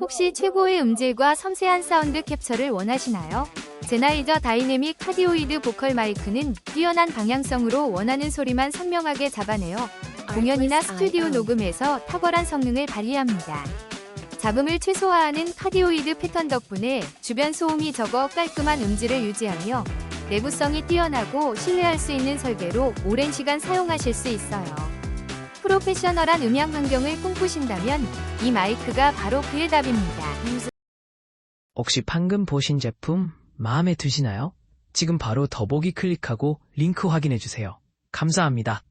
혹시 최고의 음질과 섬세한 사운드 캡처를 원하시나요? 제나이저 다이내믹 카디오이드 보컬 마이크는 뛰어난 방향성으로 원하는 소리만 선명하게 잡아내어 공연이나 스튜디오 녹음에서 탁월한 성능을 발휘합니다. 잡음을 최소화하는 카디오이드 패턴 덕분에 주변 소음이 적어 깔끔한 음질을 유지하며 내구성이 뛰어나고 신뢰할 수 있는 설계로 오랜 시간 사용하실 수 있어요. 프로페셔널한 음향 환경을 꿈꾸신다면 이 마이크가 바로 그의 답입니다. 혹시 방금 보신 제품 마음에 드시나요? 지금 바로 더보기 클릭하고 링크 확인해주세요. 감사합니다.